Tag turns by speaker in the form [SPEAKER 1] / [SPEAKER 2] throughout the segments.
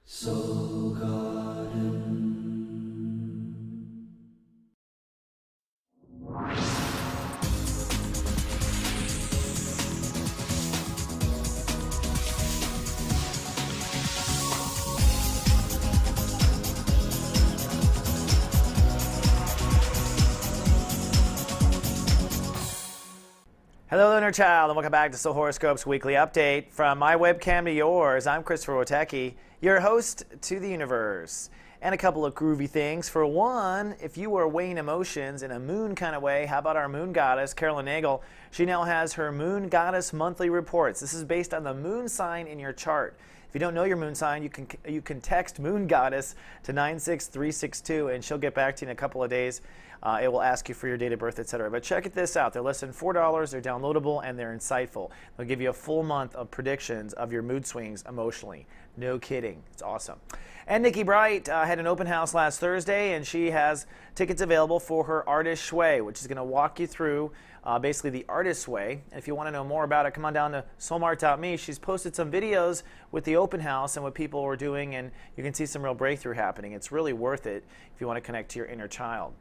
[SPEAKER 1] Soul Garden.
[SPEAKER 2] Hello, Inner Child, and welcome back to Soul Horoscopes Weekly Update. From my webcam to yours, I'm Christopher Wotecki, your host to the universe. And a couple of groovy things. For one, if you were weighing emotions in a moon kind of way, how about our moon goddess, Carolyn Nagel? She now has her Moon Goddess Monthly Reports. This is based on the moon sign in your chart. If you don't know your moon sign, you can text Moon Goddess to 96362, and she'll get back to you in a couple of days. It will ask you for your date of birth, etc. But check this out. They're less than $4. They're downloadable, and they're insightful. They'll give you a full month of predictions of your mood swings emotionally. No kidding. It's awesome. And Nikki Bright had an open house last Thursday, and she has tickets available for her Artist Way, which is going to walk you through basically the Artist Way. And if you want to know more about it, come on down to soulmart.me. She's posted some videos with the open house and what people were doing, and you can see some real breakthrough happening. It's really worth it if you want to connect to your inner child.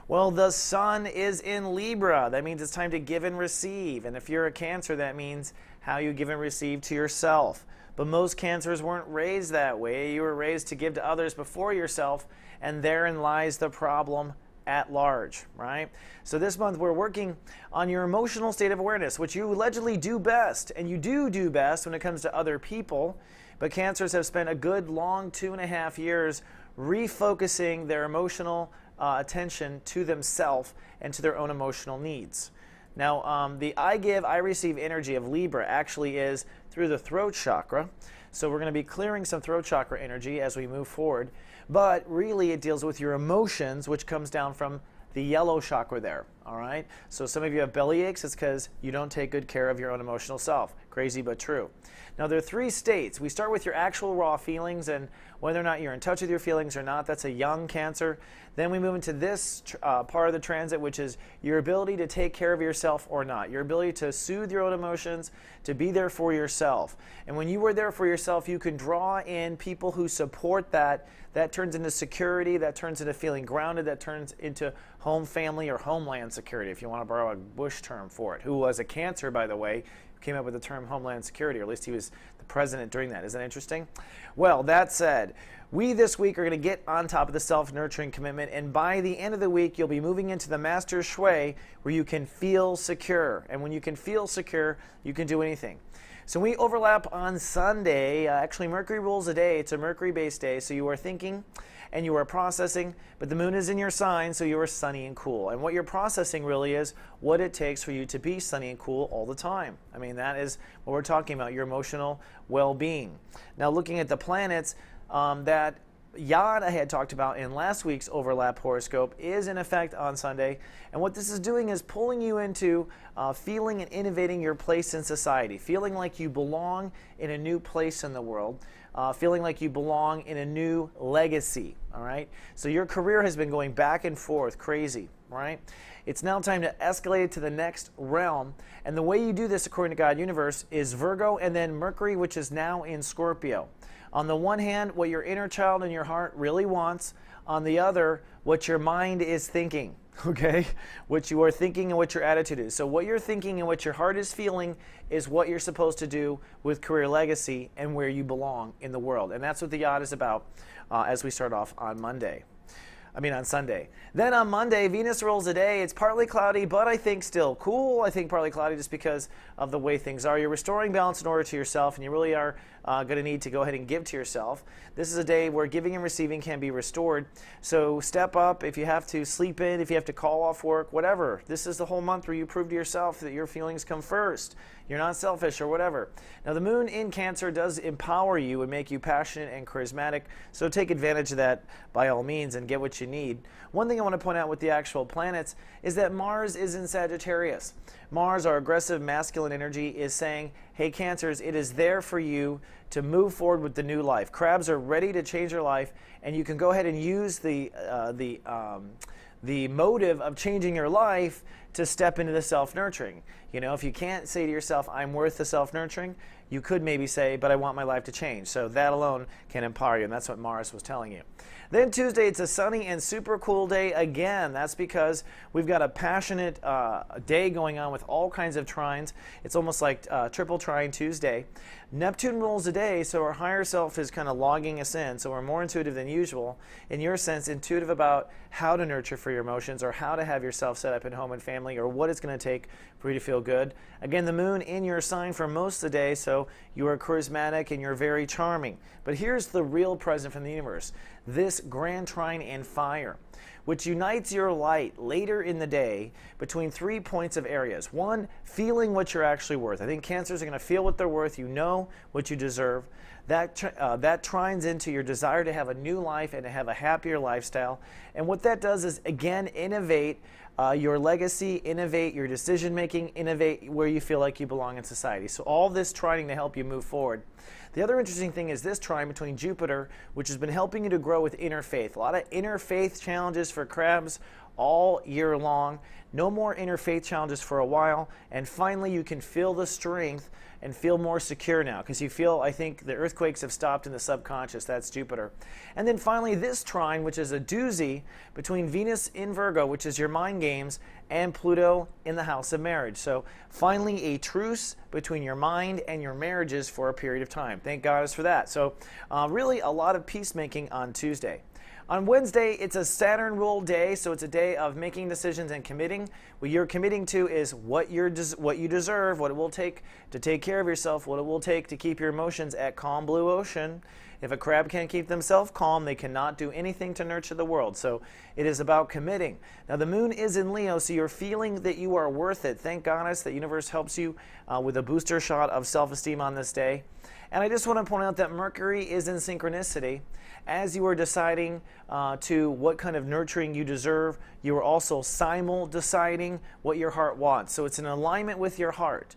[SPEAKER 2] Well, the sun is in Libra. That means it's time to give and receive. And if you're a Cancer, that means how you give and receive to yourself. But most Cancers weren't raised that way. You were raised to give to others before yourself, and therein lies the problem at large, right? So this month we're working on your emotional state of awareness, which you allegedly do best, and you do best when it comes to other people. But Cancers have spent a good long 2.5 years refocusing their emotional attention to themselves and to their own emotional needs. Now, the I give, I receive energy of Libra actually is through the throat chakra. So we're going to be clearing some throat chakra energy as we move forward. But really it deals with your emotions, which comes down from the yellow chakra there, all right? So some of you have belly aches. It's because you don't take good care of your own emotional self. Crazy but true. Now, there are 3 states. We start with your actual raw feelings and whether or not you're in touch with your feelings or not. That's a young Cancer. Then we move into this part of the transit, which is your ability to take care of yourself or not. Your ability to soothe your own emotions, to be there for yourself. And when you are there for yourself, you can draw in people who support that. That turns into security. That turns into feeling grounded. That turns into home, family, or homeland security, if you want to borrow a Bush term for it, who was a Cancer, by the way, came up with the term Homeland Security, or at least he was the president during that. Isn't that interesting? Well, that said, we this week are going to get on top of the self-nurturing commitment, and by the end of the week, you'll be moving into the Master Shui, where you can feel secure. And when you can feel secure, you can do anything. So we overlap on Sunday. Actually, Mercury rules a day. It's a Mercury-based day, so you are thinking and you are processing, but the moon is in your sign, so you are sunny and cool. And what you're processing really is what it takes for you to be sunny and cool all the time. I mean, that is what we're talking about, your emotional well-being. Now, looking at the planets, that Yod I had talked about in last week's overlap horoscope is in effect on Sunday, and what this is doing is pulling you into feeling and innovating your place in society, feeling like you belong in a new place in the world, feeling like you belong in a new legacy, all right? So your career has been going back and forth, crazy, right? It's now time to escalate it to the next realm, and the way you do this, according to God Universe, is Virgo and then Mercury, which is now in Scorpio. On the one hand, what your inner child and your heart really wants. On the other, what your mind is thinking, okay? What you are thinking and what your attitude is. So what you're thinking and what your heart is feeling is what you're supposed to do with career legacy and where you belong in the world. And that's what the Yacht is about as we start off on on Sunday. Then on Monday, Venus rules the day. It's partly cloudy, but I think still cool. I think partly cloudy just because of the way things are. You're restoring balance and order to yourself, and you really are going to need to go ahead and give to yourself. This is a day where giving and receiving can be restored. So step up if you have to sleep in, if you have to call off work, whatever. This is the whole month where you prove to yourself that your feelings come first. You're not selfish or whatever. Now, the moon in Cancer does empower you and make you passionate and charismatic, so take advantage of that by all means and get what you need. One thing I want to point out with the actual planets is that Mars is in Sagittarius. Mars, our aggressive masculine energy, is saying, hey, Cancers, it is there for you to move forward with the new life. Crabs are ready to change your life, and you can go ahead and use the motive of changing your life to step into the self-nurturing. You know, if you can't say to yourself, I'm worth the self-nurturing, you could maybe say, but I want my life to change. So that alone can empower you, and that's what Mars was telling you. Then Tuesday, it's a sunny and super cool day again. That's because we've got a passionate day going on with all kinds of trines. It's almost like triple trine Tuesday. Neptune rules the day, so our higher self is kind of logging us in. So we're more intuitive than usual. In your sense, intuitive about how to nurture for your emotions, or how to have yourself set up in home and family, or what it's going to take for you to feel good. Again, the moon in your sign for most of the day, so you are charismatic and you're very charming. But here's the real present from the universe. This grand trine in fire, which unites your light later in the day between 3 points of areas. One, feeling what you're actually worth. I think Cancers are going to feel what they're worth. You know what you deserve. That trines into your desire to have a new life and to have a happier lifestyle. And what that does is, again, innovate your legacy, innovate your decision making, innovate where you feel like you belong in society. So all this trying to help you move forward. The other interesting thing is this trine between Jupiter, which has been helping you to grow with inner faith. A lot of inner faith challenges for crabs all year long. No more inner faith challenges for a while. And finally, you can feel the strength and feel more secure now, because you feel, I think, the earthquakes have stopped in the subconscious. That's Jupiter. And then finally, this trine, which is a doozy between Venus in Virgo, which is your mind games, and Pluto in the house of marriage. So finally, a truce between your mind and your marriages for a period of time. Thank God for that. So really a lot of peacemaking on Tuesday. On Wednesday, it's a Saturn ruled day, so it's a day of making decisions and committing. What you're committing to is what you deserve, what it will take to take care of yourself, what it will take to keep your emotions at calm blue ocean. If a crab can't keep themselves calm, they cannot do anything to nurture the world. So it is about committing. Now the moon is in Leo, so you're feeling that you are worth it. Thank goddess the universe helps you with a booster shot of self-esteem on this day. And I just want to point out that Mercury is in synchronicity. As you are deciding to what kind of nurturing you deserve, you are also deciding what your heart wants. So it's in alignment with your heart,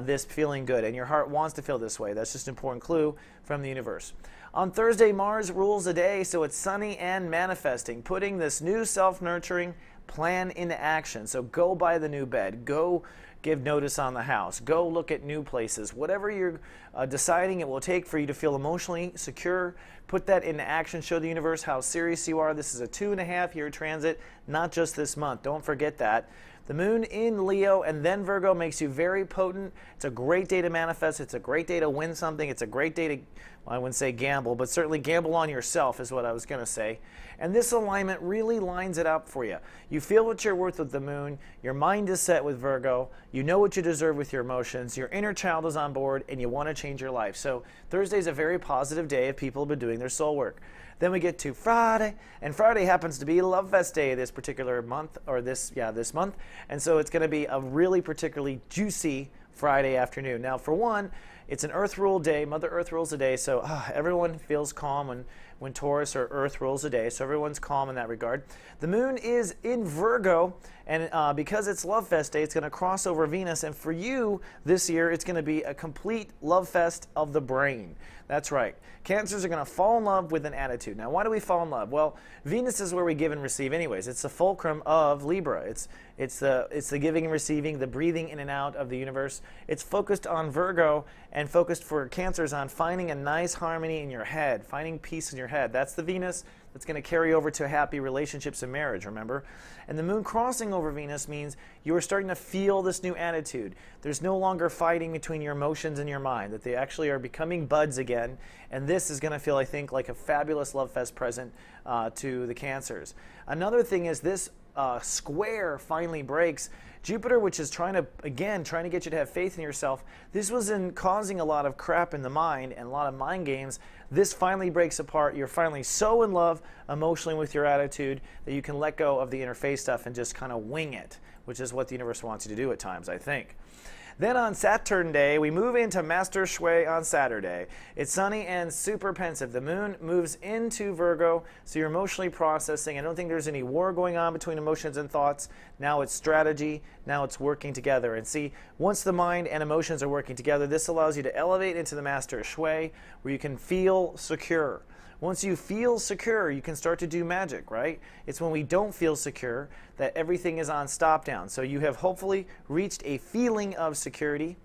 [SPEAKER 2] this feeling good. And your heart wants to feel this way. That's just an important clue from the universe. On Thursday, Mars rules the day, so it's sunny and manifesting, putting this new self-nurturing plan into action. So go buy the new bed. Go give notice on the house. Go look at new places. Whatever you're deciding it will take for you to feel emotionally secure, put that into action. Show the universe how serious you are. This is a 2.5-year transit, not just this month. Don't forget that. The moon in Leo and then Virgo makes you very potent. It's a great day to manifest. It's a great day to win something. It's a great day to, well, I wouldn't say gamble, but certainly gamble on yourself is what I was going to say. And this alignment really lines it up for you. You feel what you're worth with the moon. Your mind is set with Virgo. You know what you deserve with your emotions. Your inner child is on board, and you want to change your life. So Thursday is a very positive day if people have been doing their soul work. Then we get to Friday, and Friday happens to be Love Fest Day this particular month, or this month. And so it's going to be a really particularly juicy Friday afternoon. Now, for one, it's an Earth rule day. Mother Earth rules the day, so everyone feels calm when Taurus or Earth rules the day, so everyone's calm in that regard. The moon is in Virgo, and because it's Love Fest Day, it's going to cross over Venus, and for you this year, it's going to be a complete love fest of the brain. That's right. Cancers are going to fall in love with an attitude. Now, why do we fall in love? Well, Venus is where we give and receive anyways. It's the fulcrum of Libra. It's the giving and receiving, the breathing in and out of the universe. It's focused on Virgo and focused for Cancers on finding a nice harmony in your head, finding peace in your head. That's the Venus that's going to carry over to happy relationships and marriage, remember? And the moon crossing over Venus means you are starting to feel this new attitude. There's no longer fighting between your emotions and your mind, that they actually are becoming buds again. And this is going to feel, I think, like a fabulous Love Fest present to the Cancers. Another thing is this square finally breaks. Jupiter, which is trying to get you to have faith in yourself, this was in causing a lot of crap in the mind and a lot of mind games. This finally breaks apart. You're finally so in love emotionally with your attitude that you can let go of the interface stuff and just kind of wing it, which is what the universe wants you to do at times, I think. Then on Saturn Day, we move into Master Shui on Saturday. It's sunny and super pensive. The moon moves into Virgo, so you're emotionally processing. I don't think there's any war going on between emotions and thoughts. Now it's strategy. Now it's working together. And see, once the mind and emotions are working together, this allows you to elevate into the Master Shui, where you can feel secure. Once you feel secure, you can start to do magic, right? It's when we don't feel secure that everything is on stop down. So you have hopefully reached a feeling of security.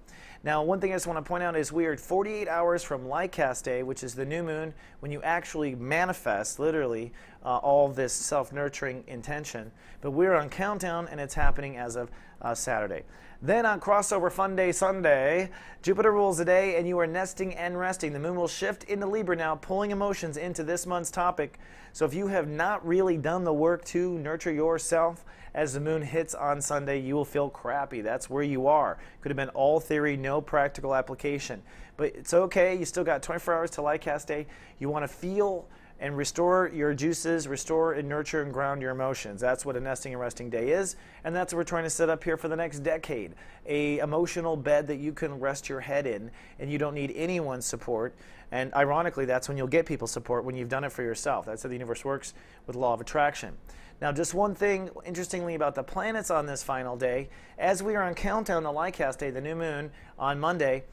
[SPEAKER 2] Now, one thing I just want to point out is we are 48 hours from Lycast Day, which is the new moon, when you actually manifest, literally, all of this self-nurturing intention. But we're on countdown, and it's happening as of Saturday. Then on Crossover Fun Day Sunday, Jupiter rules the day, and you are nesting and resting. The moon will shift into Libra now, pulling emotions into this month's topic. So if you have not really done the work to nurture yourself, as the moon hits on Sunday, you will feel crappy. That's where you are. Could have been all theory, no practical application. But it's okay. You still got 24 hours to Lycast Day. You want to feel and restore your juices, restore and nurture and ground your emotions. That's what a nesting and resting day is, and that's what we're trying to set up here for the next decade. A emotional bed that you can rest your head in, and you don't need anyone's support. And ironically, that's when you'll get people's support, when you've done it for yourself. That's how the universe works with the law of attraction. Now, just one thing, interestingly, about the planets on this final day, as we are on countdown to Lycast Day, the new moon, on Monday,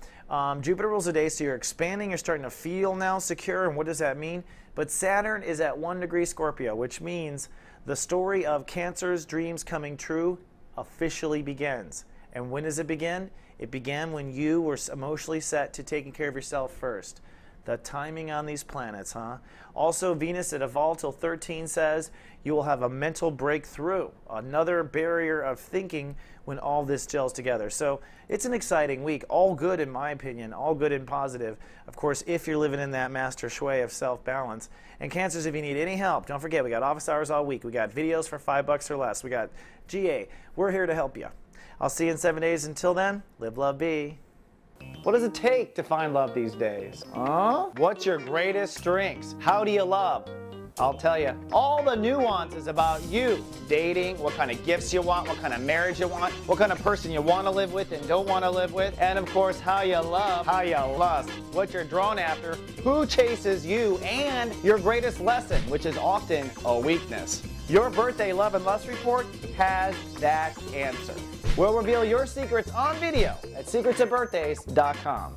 [SPEAKER 2] Jupiter rules the day, so you're expanding, you're starting to feel now secure, and what does that mean? But Saturn is at 1 degree Scorpio, which means the story of Cancer's dreams coming true officially begins. And when does it begin? It began when you were emotionally set to taking care of yourself first. The timing on these planets, huh? Also, Venus at a volatile 13 says you will have a mental breakthrough, another barrier of thinking when all this gels together. So it's an exciting week, all good in my opinion, all good and positive. Of course, if you're living in that master shui of self-balance. And Cancers, if you need any help, don't forget we got office hours all week. We got videos for $5 or less. We got GA. We're here to help you. I'll see you in 7 days. Until then, live, love, be.
[SPEAKER 3] What does it take to find love these days? What's your greatest strengths? How do you love? I'll tell you all the nuances about you. Dating, what kind of gifts you want, what kind of marriage you want, what kind of person you want to live with and don't want to live with, and of course how you love, how you lust, what you're drawn after, who chases you, and your greatest lesson, which is often a weakness. Your birthday love and lust report has that answer. We'll reveal your secrets on video at secretsofbirthdays.com.